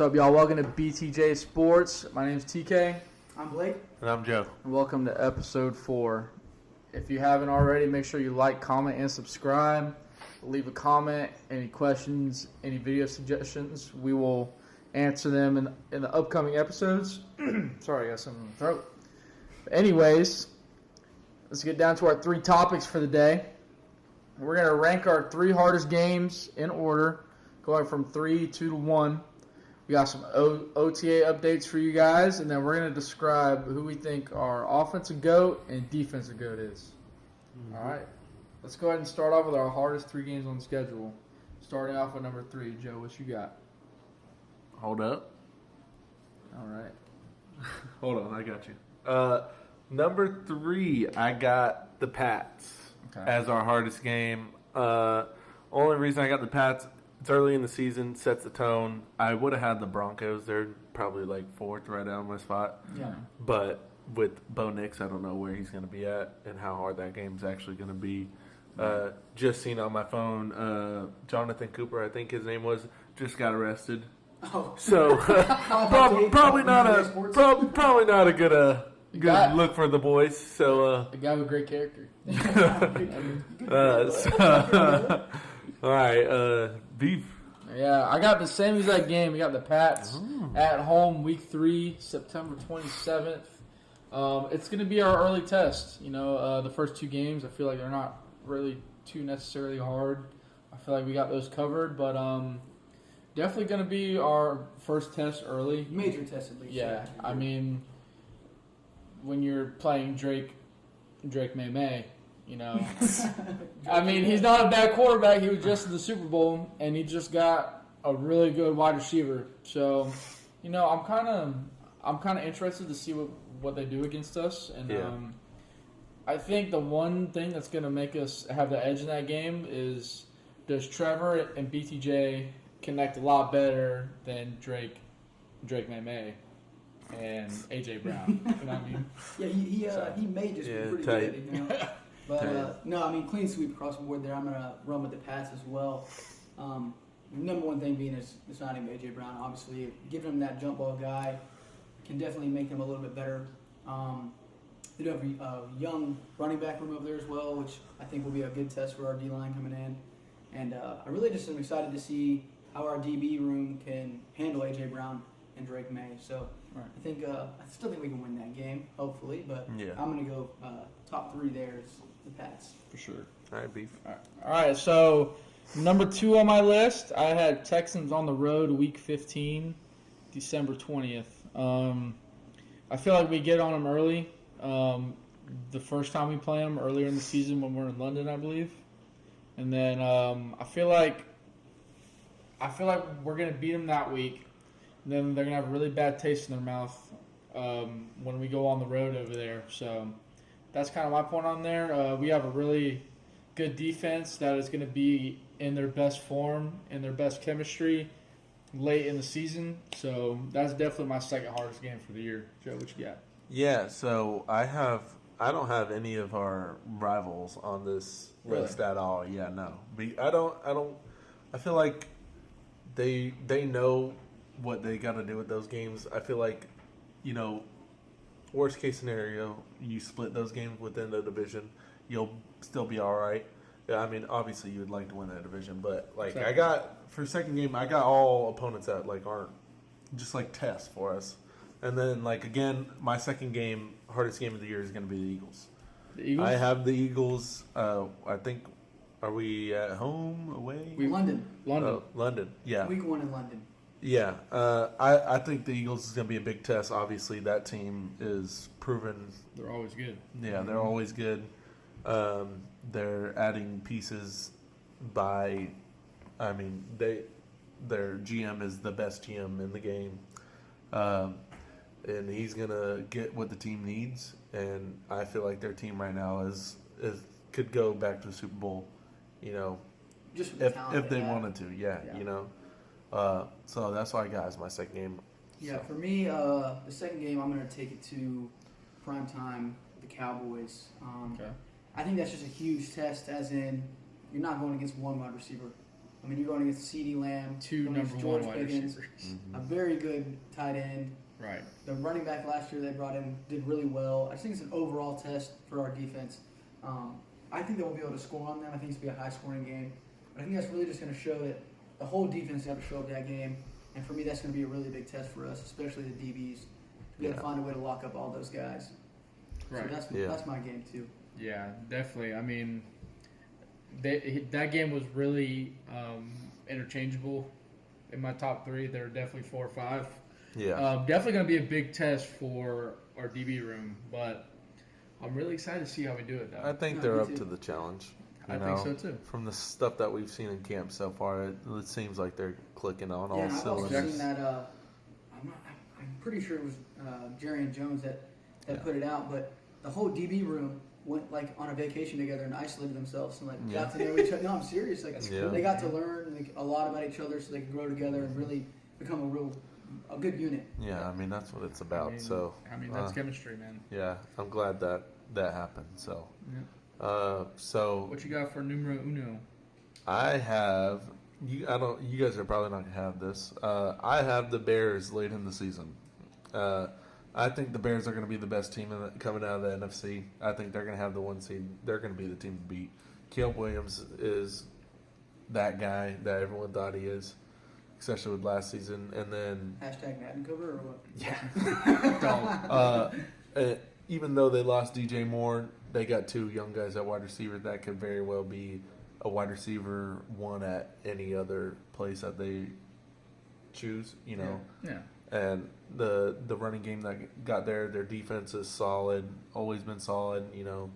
up, y'all? Welcome to BTJ Sports. My name's TK. I'm Blake. And I'm Joe. And welcome to episode 4. If you haven't already, make sure you like, comment, and subscribe. Leave a comment, any questions, any video suggestions. We will answer them in the upcoming episodes. Sorry, I got something in the throat. But anyways, let's get down to our 3 topics for the day. We're going to rank our 3 hardest games in order, going from 3, 2 to 1. We got some OTA updates for you guys, and then we're going to describe who we think our offensive GOAT and defensive GOAT is. Mm-hmm. All right. Let's go ahead and start off with our hardest 3 games on the schedule. Starting off with number 3. Joe, what you got? Hold up. All right. Hold on, I got you. Number 3, I got the Pats as our hardest game. Only reason I got the Pats, it's early in the season, sets the tone. I would have had the Broncos. They're probably like 4th right down my spot. Yeah. But with Bo Nix, I don't know where he's going to be at and how hard that game's actually going to be. Just seen on my phone, Jonathan Cooper, I think his name was, just got arrested. Oh. So probably not a good look for the boys. So a guy with great character. All right, beef. Yeah, I got the same exact game. We got the Pats at home, week 3, September 27th. It's going to be our early test. You know, the first 2 games, I feel like they're not really too necessarily hard. I feel like we got those covered, but definitely going to be our first test early. Major test at least. Yeah, I mean, when you're playing Drake May, you know. I mean, he's not a bad quarterback. He was just in the Super Bowl, and he just got a really good wide receiver. So, you know, I'm kind of interested to see what they do against us. And I think the one thing that's going to make us have the edge in that game is, does Trevor and BTJ connect a lot better than Drake May and AJ Brown? You know what I mean? Yeah, he may just be pretty tight. good, you know. But no, I mean, clean sweep across the board there. I'm gonna run with the Pats as well. Number one thing being is it's not even AJ Brown. Obviously, giving him that jump ball guy can definitely make him a little bit better. They do have a young running back room over there as well, which I think will be a good test for our D-line coming in. And I really just am excited to see how our DB room can handle AJ Brown and Drake May. So I still think we can win that game, hopefully. But I'm going to go top 3 there is the Pats. For sure. All right, beef. All right, so number 2 on my list, I had Texans on the road week 15, December 20th. I feel like we get on them early. The first time we play them earlier in the season when we're in London, I believe. And then I feel like we're going to beat them that week. And then they're going to have a really bad taste in their mouth when we go on the road over there. So that's kind of my point on there. We have a really good defense that is going to be in their best form, in their best chemistry late in the season. So that's definitely my second hardest game for the year. Joe, what you got? Yeah, so I don't have any of our rivals on this list at all. Yeah, no. I feel like they know what they got to do with those games. I feel like, you know, worst case scenario, you split those games within the division, you'll still be all right. Yeah, I mean, obviously you would like to win that division, but like for second game, I got all opponents that like aren't just like tests for us. And then like again, my second game, hardest game of the year is going to be the Eagles. The Eagles? I have the Eagles. I think, are we at home, away? London. London. Yeah. Week 1 in London. Yeah, I think the Eagles is going to be a big test. Obviously, that team is proven. They're always good. Yeah, they're always good. They're adding pieces their GM is the best GM in the game. And he's going to get what the team needs. And I feel like their team right now is could go back to the Super Bowl, you know, just if they wanted to. Yeah, you know. So that's why I got as my second game. Yeah, for me, the second game, I'm going to take it to primetime, the Cowboys. I think that's just a huge test, as in you're not going against one wide receiver. I mean, you're going against CeeDee Lamb, Two you're going against number one George wide Pickens, receivers. a very good tight end. Right. The running back last year they brought in did really well. I just think it's an overall test for our defense. I think that we'll be able to score on them. I think it's going to be a high-scoring game. But I think that's really just going to show that the whole defense has to show up that game. And for me, that's going to be a really big test for us, especially the DBs. To be able to find a way to lock up all those guys. Right. So that's my game, too. Yeah, definitely. I mean, that game was really interchangeable in my top 3. They're definitely 4 or 5. Yeah. Definitely going to be a big test for our DB room, but I'm really excited to see how we do it, though. I think they're up to the challenge. I think so, too. From the stuff that we've seen in camp so far, it seems like they're clicking on all I've also cylinders. seen that. I'm pretty sure it was Jerry and Jones that put it out, but the whole DB room went like on a vacation together and isolated themselves and like got to know each other. No, I'm serious. Like they got to learn a lot about each other, so they could grow together and really become a good unit. Yeah, I mean that's what it's about. I mean that's chemistry, man. Yeah, I'm glad that happened. So. Yeah. So what you got for numero uno? I have you. You guys are probably not gonna have this. I have the Bears late in the season. I think the Bears are going to be the best team coming out of the NFC. I think they're going to have the 1 seed. They're going to be the team to beat. Caleb Williams is that guy that everyone thought he is, especially with last season. And then hashtag Madden cover or what? Yeah. Even though they lost DJ Moore, they got 2 young guys at wide receiver that could very well be a wide receiver 1 at any other place that they choose. You know. Yeah. And the running game that got there, their defense is solid, always been solid. You know,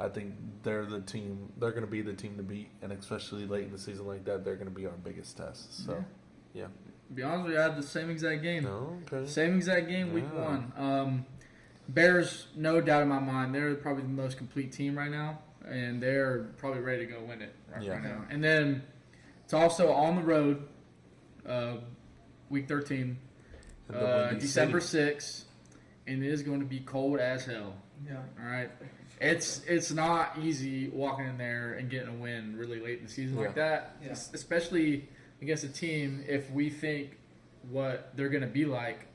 I think they're the team. They're going to be the team to beat, and especially late in the season like that, they're going to be our biggest test. So, yeah. To be honest with you, I had the same exact game. Oh, okay. Same exact game, week 1. Bears, no doubt in my mind, they're probably the most complete team right now, and they're probably ready to go win it right now. And then it's also on the road, week 13. December 6th, and it is going to be cold as hell. Yeah. All right. It's not easy walking in there and getting a win really late in the season like that, especially against a team. If we think what they're going to be like,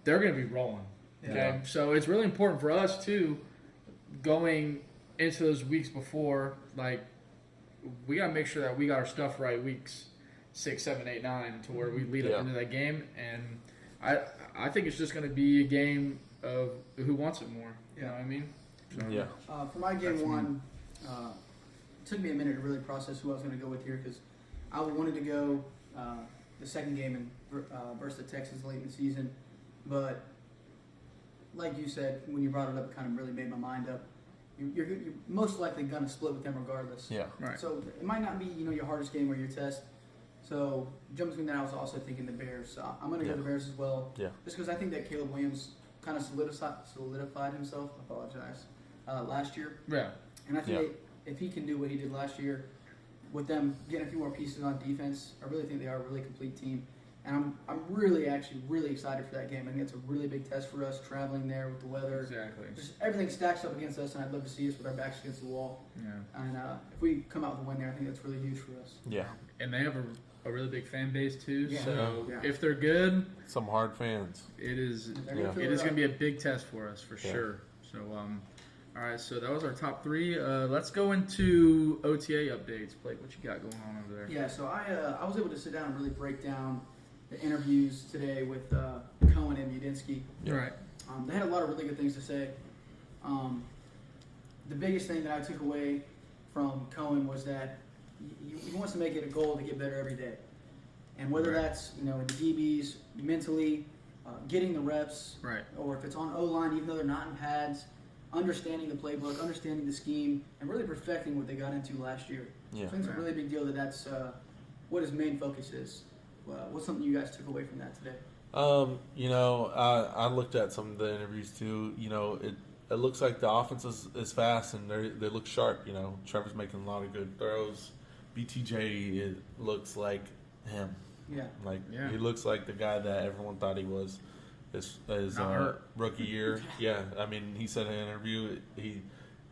they're going to be rolling. Okay. Yeah. So it's really important for us too, going into those weeks before. Like, we got to make sure that we got our stuff right weeks 6, 7, 8, 9 to where we lead up into that game. And I think it's just going to be a game of who wants it more. You know what I mean? So, Yeah. For my game 1, it took me a minute to really process who I was going to go with here because I wanted to go the second game versus the Texans late in the season. But like you said, when you brought it up, it kind of really made my mind up. You're most likely going to split with them regardless. Yeah. Right. So it might not be your hardest game or your test. So jumping between that, I was also thinking the Bears. So I'm going to go the Bears as well. Yeah. Just because I think that Caleb Williams kind of solidified himself. I apologize. Last year. Yeah. And I think if he can do what he did last year, with them getting a few more pieces on defense, I really think they are a really complete team. And I'm really excited for that game. I think it's a really big test for us traveling there with the weather. Exactly. Just everything stacks up against us, and I'd love to see us with our backs against the wall. Yeah. And if we come out with a win there, I think that's really huge for us. Yeah. And they have a really big fan base too. Yeah. So Yeah. if they're good, Some hard fans. it is They're it is going to be a big test for us for sure. So all right, so that was our top 3. Let's go into OTA updates. Blake, what you got going on over there? Yeah, so I was able to sit down and really break down the interviews today with Cohen and Udinsky. All right. They had a lot of really good things to say. The biggest thing that I took away from Cohen was that he wants to make it a goal to get better every day. And whether that's, the DBs, mentally, getting the reps, Right. or if it's on O-line, even though they're not in pads, understanding the playbook, understanding the scheme, and really perfecting what they got into last year. Yeah. So I think it's a really big deal that's what his main focus is. What's something you guys took away from that today? I looked at some of the interviews too. It looks like the offense is fast and they look sharp. Trevor's making a lot of good throws. BTJ looks like him. Yeah. He looks like the guy that everyone thought he was. His rookie year. Yeah, I mean, he said in an interview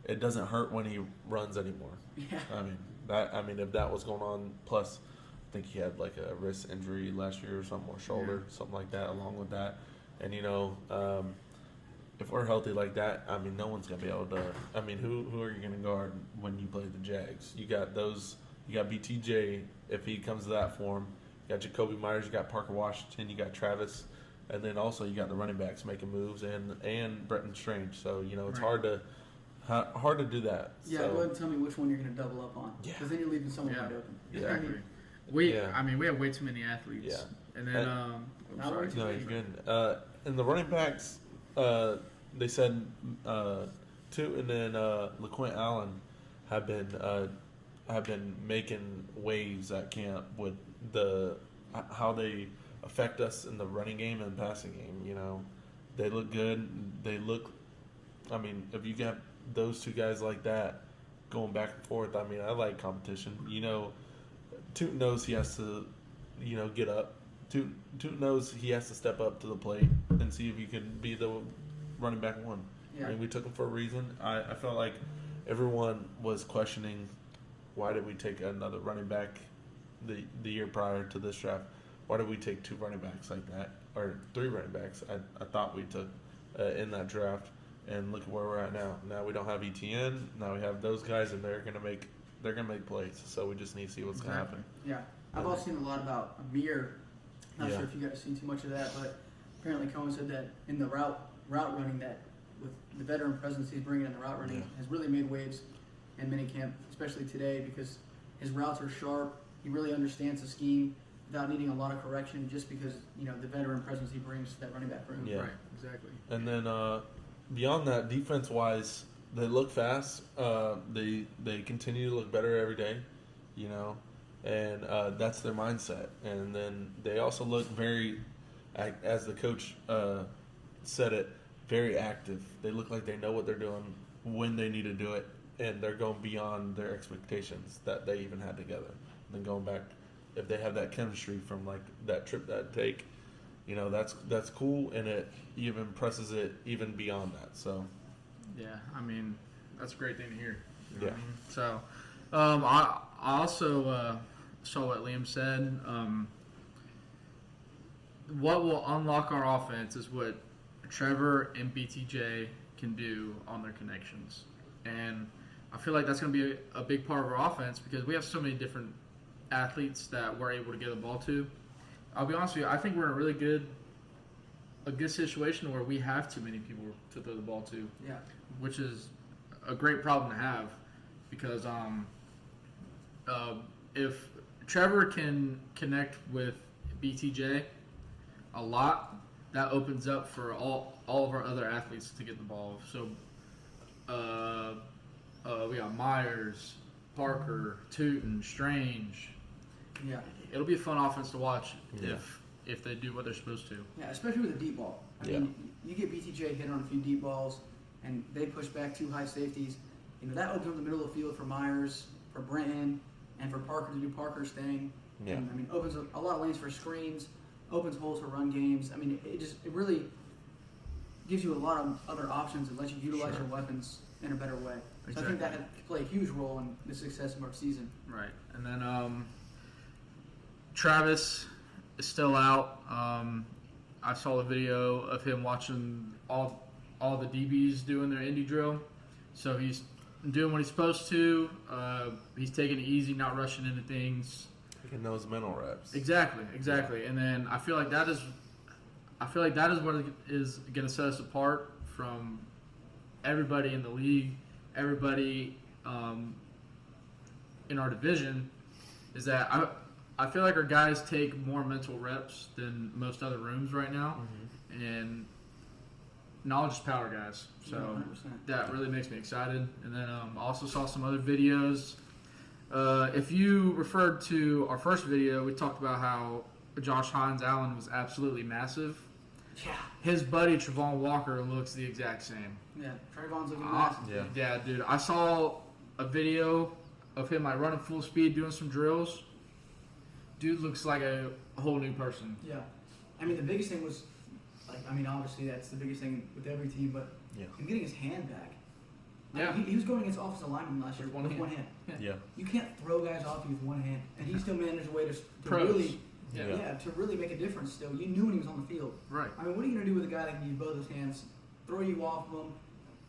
it doesn't hurt when he runs anymore. Yeah. If that was going on, plus think he had like a wrist injury last year or something, or shoulder, something like that, along with that. And, if we're healthy like that, I mean, no one's going to be able to. I mean, who are you going to guard when you play the Jags? You got BTJ, if he comes to that form. You got Jacoby Myers, you got Parker Washington, you got Travis. And then also you got the running backs making moves and Bretton Strange. So, it's hard to do that. Yeah, so. go ahead and tell me which one you're going to double up on. Yeah. Because then you're leaving someone wide open. Exactly. We have way too many athletes. Yeah. And then, sorry. No, you're good. And the running backs, they said two, and then LaQuint Allen have been making waves at camp with how they affect us in the running game and passing game. They look good. I mean, if you got those two guys like that going back and forth, I mean, I like competition. Toot knows he has to, get up. Toot knows he has to step up to the plate and see if he can be the running back one. Yeah. I mean, we took him for a reason. I felt like everyone was questioning why did we take another running back the year prior to this draft. Why did we take two running backs like that, or three running backs? I thought we took in that draft, and look at where we're at now. Now we don't have ETN. Now we have those guys, and they're gonna make plays. So we just need to see what's gonna happen. Yeah, I've also seen a lot about Amir. Not sure if you guys seen too much of that, but apparently Cohen said that in the route running, that with the veteran presence he's bringing in the route running has really made waves in minicamp, especially today, because his routes are sharp. He really understands the scheme without needing a lot of correction, just because the veteran presence he brings to that running back room. Yeah. Right, exactly. And then beyond that, defense wise, they look fast. They continue to look better every day, and that's their mindset. And then they also look very, as the coach said it, very active. They look like they know what they're doing when they need to do it, and they're going beyond their expectations that they even had together. And then going back, if they have that chemistry from like that trip that take, that's cool, and it even presses it even beyond that. So, yeah, I mean, that's a great thing to hear. You know Yeah. what I mean? So, I also saw what Liam said. What will unlock our offense is what Trevor and BTJ can do on their connections. And I feel like that's going to be a big part of our offense because we have so many different athletes that we're able to get the ball to. I'll be honest with you, I think we're in a good situation where we have too many people to throw the ball to. Yeah. Which is a great problem to have because if Trevor can connect with BTJ a lot, that opens up for all of our other athletes to get the ball. So we got Myers, Parker, Tootin, Strange. Yeah. It'll be a fun offense to watch Yeah. if they do what they're supposed to. Yeah, especially with a deep ball. I mean, you get BTJ hit on a few deep balls, and they push back two high safeties. That opens up the middle of the field for Myers, for Brenton, and for Parker to do Parker's thing. Yeah. And, opens up a lot of lanes for screens, opens holes for run games. I mean, it really gives you a lot of other options and lets you utilize your weapons in a better way. So I think that could play a huge role in the success of our season. Right. And then Travis is still out. I saw the video of him watching all the DBs doing their indie drill. So he's doing what he's supposed to. He's taking it easy, not rushing into things. Taking those mental reps. Exactly. Yeah. And then I feel like that is what is going to set us apart from everybody in the league, everybody in our division, is that I feel like our guys take more mental reps than most other rooms right now, and knowledge is power, guys. So 100%. that really makes me excited. And then I also saw some other videos. If you referred to our first video, we talked about how Josh Hines Allen was absolutely massive. Yeah. His buddy Trevon Walker looks the exact same. Yeah, Trayvon's looking massive. Yeah. Yeah, dude. I saw a video of him running full speed doing some drills. Dude looks like a whole new person. Yeah. I mean, the biggest thing was, obviously that's the biggest thing with every team, but him getting his hand back. Yeah. He was going against offensive linemen last year with one hand. Yeah. You can't throw guys off you with one hand, and he still managed a way to Pros. really, Yeah. to really make a difference. Still, you knew when he was on the field. Right. I mean, what are you going to do with a guy that can use both his hands, throw you off of him?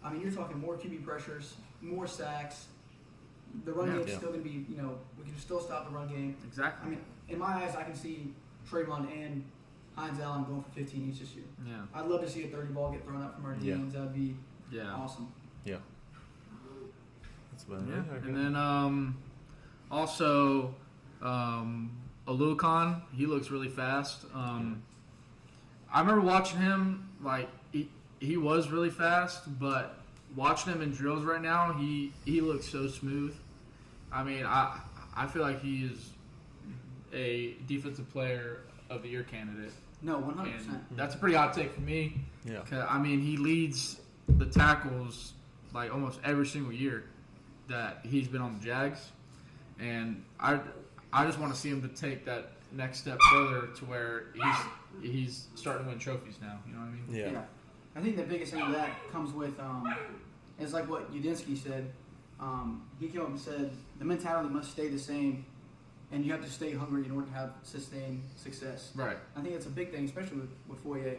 I mean, you're talking more QB pressures, more sacks. The run game's still going to be, we can still stop the run game. Exactly. I mean, in my eyes, I can see Trayvon and Hines Allen going for 15 each this year. Yeah. I'd love to see a 30 ball get thrown out from our DNs. That would be awesome. Yeah. That's about Yeah. it. And then also Alucon, he looks really fast. I remember watching him, like he was really fast, but watching him in drills right now, he looks so smooth. I mean, I feel like he is a defensive player of the year candidate. No, 100%. And that's a pretty hot take for me. Yeah. 'Cause, I mean, he leads the tackles like almost every single year that he's been on the Jags, and I just want to see him to take that next step further to where he's starting to win trophies now. You know what I mean? Yeah. I think the biggest thing of that comes with is like what Udinsky said. He came up and said the mentality must stay the same, and you have to stay hungry in order to have sustained success. Right. I think that's a big thing, especially with Foye.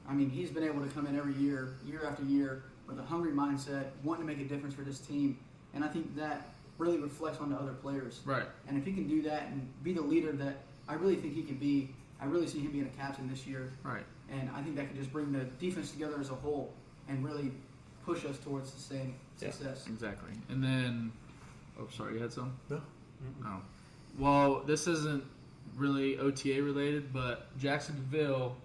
I mean, he's been able to come in every year, year after year, with a hungry mindset, wanting to make a difference for this team, and I think that really reflects on the other players. Right. And if he can do that and be the leader that I really think he can be, I really see him being a captain this year. Right. And I think that could just bring the defense together as a whole and really push us towards sustained success. Exactly. And then, sorry, you had some? No. Oh. Well, this isn't really OTA related, but Jacksonville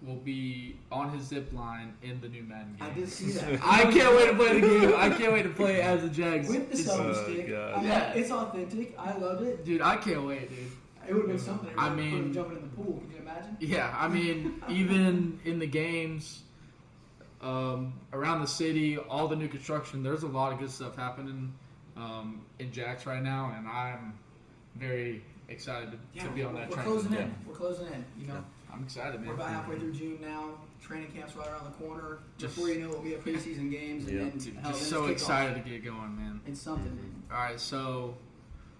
will be on his zip line in the new Madden game. I did see that. I can't wait to play the game. I can't wait to play as the Jags. With the selfie stick. God. I mean, Yeah. it's authentic. I love it. Dude, I can't wait, dude. It would have been something. I Everybody mean- put him jumping in the pool. Can you imagine? Yeah, I mean, even in the games around the city, all the new construction, there's a lot of good stuff happening in Jax right now, and I'm very excited to be on that we're train. closing Yeah. in. We're closing in. I'm excited, man. We're about halfway through June now. Training camp's right around the corner. Just- Before you know it, we'll be at preseason games. And Yeah. then, Dude, hell, just then so it's kickoff. excited to get going, man. It's something. All right, so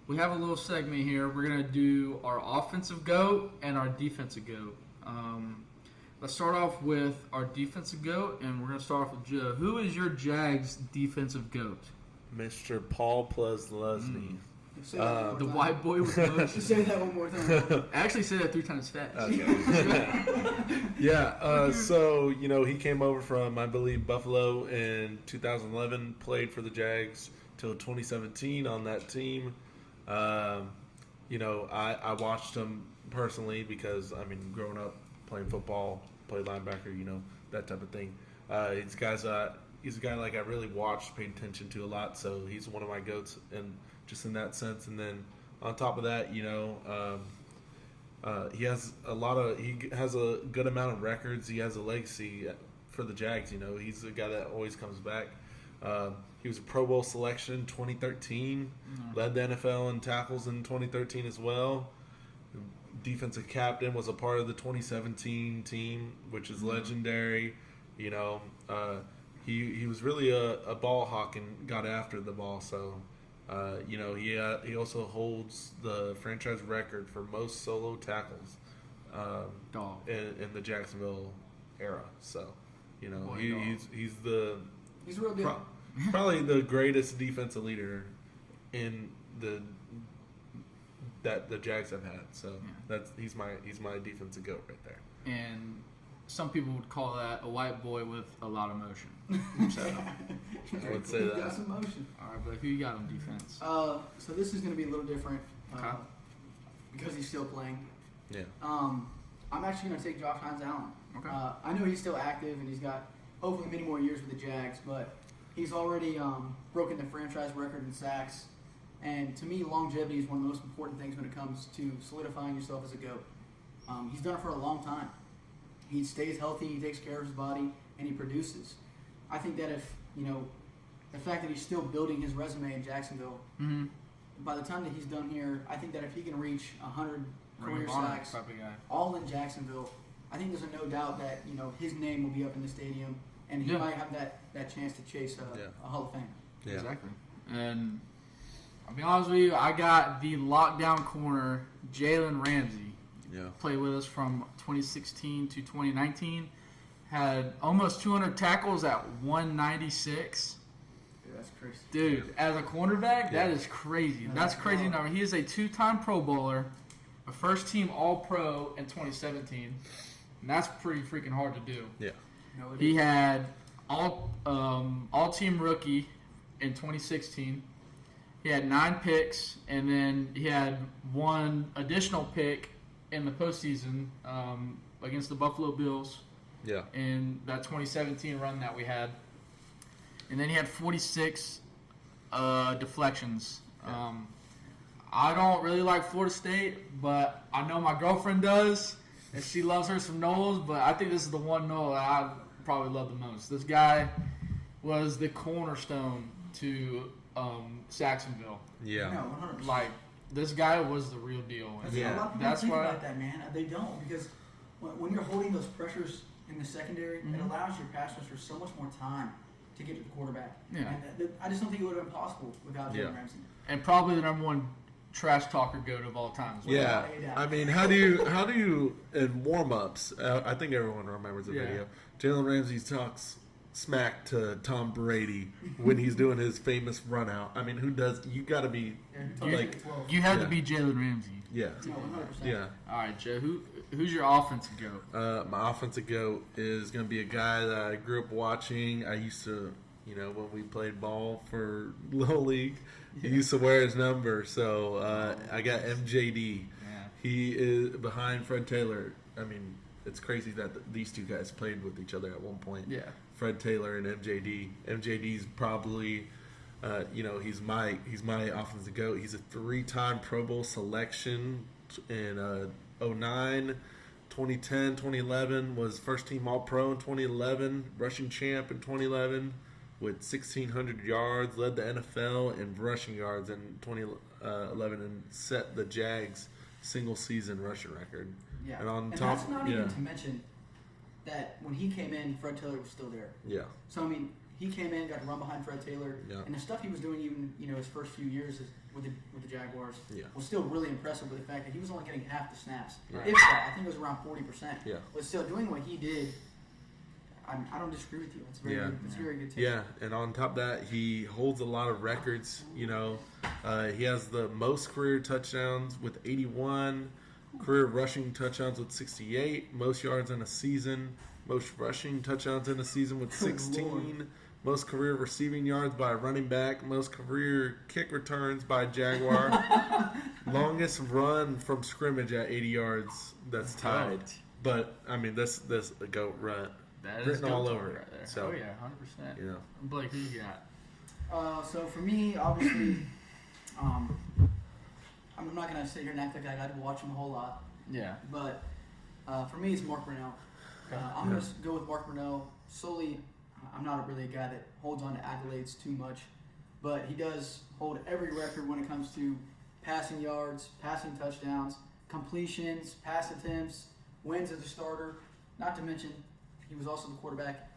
we have a little segment here. We're going to do our offensive GOAT and our defensive GOAT. Let's start off with our defensive GOAT, and we're going to start off with Joe. Who is your Jags defensive GOAT? Mr. Paul Plesney. Say that one more The time. white boy with motion. Just say that one more time. I actually said that 3 times fast. Okay. Yeah. So he came over from, I believe, Buffalo in 2011. Played for the Jags till 2017 on that team. I watched him personally because growing up playing football, played linebacker, that type of thing. He's a guy like I really watched, paid attention to a lot. So he's one of my goats, and just in that sense. And then on top of that, he has he has a good amount of records. He has a legacy for the Jags. He's a guy that always comes back. He was a Pro Bowl selection in 2013, led the NFL in tackles in 2013 as well. Defensive captain, was a part of the 2017 team, which is legendary. He was really a ball hawk and got after the ball. So, he also holds the franchise record for most solo tackles in the Jacksonville era. So, he's the He's a real deal. probably the greatest defensive leader in that the Jags have had. So he's my defensive GOAT right there. And some people would call that a white boy with a lot of motion. So, I would say He's that. got some motion. all right, but who you got on defense? So this is going to be a little different Okay. because he's still playing. Yeah. I'm actually going to take Josh Hines Allen. Okay. I know he's still active and he's got hopefully many more years with the Jags, but he's already broken the franchise record in sacks. And to me, longevity is one of the most important things when it comes to solidifying yourself as a GOAT. He's done it for a long time. He stays healthy, he takes care of his body, and he produces. I think that if, the fact that he's still building his resume in Jacksonville, Mm-hmm. by the time that he's done here, I think that if he can reach 100 Ring career of Honor sacks, type of guy. all in Jacksonville, I think there's no doubt that his name will be up in the stadium, and he Yeah. might have that that chance to chase a Hall of Fame. Yeah. Exactly. And I'll be honest with you, I got the lockdown corner, Jalen Ramsey. Yeah. Played with us from 2016 to 2019. Had almost 200 tackles at 196. Dude, that's crazy. Dude, as a cornerback, that is crazy. That's crazy number. He is a 2-time Pro Bowler, a first-team All-Pro in 2017. And that's pretty freaking hard to do. Yeah. No, it He is. had all-team rookie in 2016. He had 9 picks, and then he had 1 additional pick in the postseason against the Buffalo Bills Yeah. in that 2017 run that we had. And then he had 46 deflections. I don't really like Florida State, but I know my girlfriend does, and she loves her some Knowles, but I think this is the one Knoll that I probably love the most. This guy was the cornerstone to Saxonville. Yeah. No, 100%. Like, this guy was the real deal. And A lot of people that's think why. about that, man. They don't, because when you're holding those pressures in the secondary, it allows your pass rushers so much more time to get to the quarterback. Yeah. And I just don't think it would have been possible without Jalen Ramsey. And probably the number one trash talker goat of all time. Yeah, I mean, how do you in warm-ups? I think everyone remembers the Yeah. video. Jalen Ramsey talks smack to Tom Brady when he's doing his famous run out. I mean, who does? You got to be like, You had Yeah. to be Jalen Ramsey. yeah, No, 100%. yeah. All right, Joe. Who's your offensive goat? My offensive goat is going to be a guy that I grew up watching. I used to, when we played ball for Little League, he used to wear his number. So I got MJD. Yeah. He is behind Fred Taylor. I mean, it's crazy that these two guys played with each other at one point. Yeah. Fred Taylor and MJD. MJD's probably, he's my offensive goat. He's a 3-time Pro Bowl selection in 2009, 2010, 2011. Was first team All Pro in 2011. Rushing champ in 2011 with 1,600 yards. Led the NFL in rushing yards in 2011 and set the Jags single season rushing record. Yeah. And on and top, that's not even to mention that when he came in, Fred Taylor was still there. Yeah. So, I mean, he came in, got to run behind Fred Taylor, Yeah. and the stuff he was doing even, his first few years with the Jaguars Yeah. was still really impressive with the fact that he was only getting half the snaps. Right. If that, I think it was around 40%. Yeah. But still, doing what he did, I don't disagree with you. It's very good. It's very good. Yeah, and on top of that, he holds a lot of records. He has the most career touchdowns with 81, career rushing touchdowns with 68, most yards in a season, most rushing touchdowns in a season with 16, most career receiving yards by a running back, most career kick returns by a Jaguar, longest run from scrimmage at 80 yards. That's tied. But I mean, this a GOAT run. That is Written all goat over talk it. right there. So, oh yeah, 100%. Blake, who you got? So for me, obviously, I'm not gonna sit here and act like I got to watch him a whole lot. Yeah. But for me, it's Mark Brunell. I'm going to go with Mark Brunell solely. I'm not really a guy that holds on to accolades too much, but he does hold every record when it comes to passing yards, passing touchdowns, completions, pass attempts, wins as a starter. Not to mention, he was also the quarterback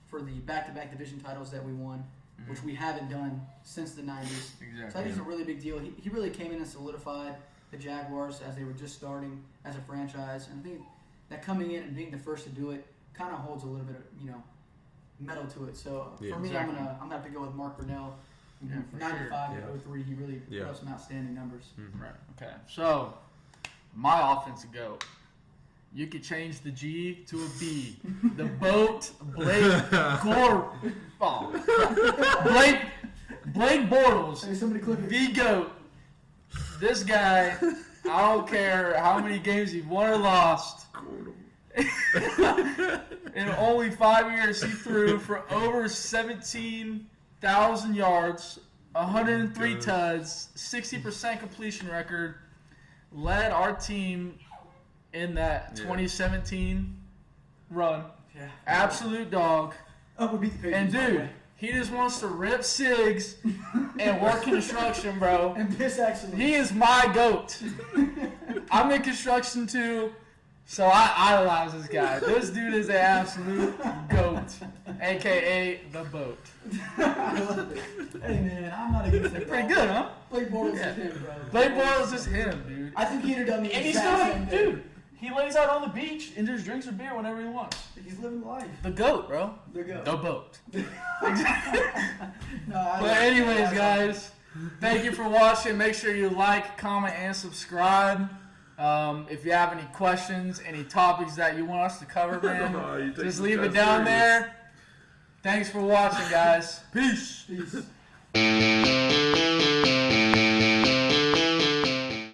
for the back-to-back division titles that we won, which we haven't done since the 90s. Exactly. So I think it's a really big deal. He really came in and solidified the Jaguars as they were just starting as a franchise. And I think that coming in and being the first to do it kind of holds a little bit of, metal to it. So for me, Exactly. I'm gonna have to go with Mark Brunell. Yeah, for 95 sure. to 03, he really put up some outstanding numbers. Right. Okay. So, my offensive goat. You could change the G to a B. The boat, Blake Blake Bortles, Hey, somebody clip it. the GOAT. This guy, I don't care how many games he won or lost. In only 5 years, he threw for over 17,000 yards, 103 tuds, 60% completion record. Led our team in that 2017 run. Yeah. Absolute dog. Oh, we beat the And Patriots, by the dude, way. he just wants to rip cigs and work construction, bro. And piss actually. He is my GOAT. I'm in construction too, so I idolize this guy. This dude is an absolute GOAT. a.k.a. the boat. Hey man, I'm not against it. Pretty good, huh? Blake Bortles is him, bro. Blake Bortles is him, dude. I think he'd have done the And he's exact still same like, thing. dude, he lays out on the beach and just drinks a beer whenever he wants. He's living life. The goat, bro. The go. The boat. No, But anyways, guys, thank you for watching. Make sure you like, comment, and subscribe. If you have any questions, any topics that you want us to cover, man, Oh, you take just this leave guy it down serious. there. Thanks for watching, guys. Peace. Peace.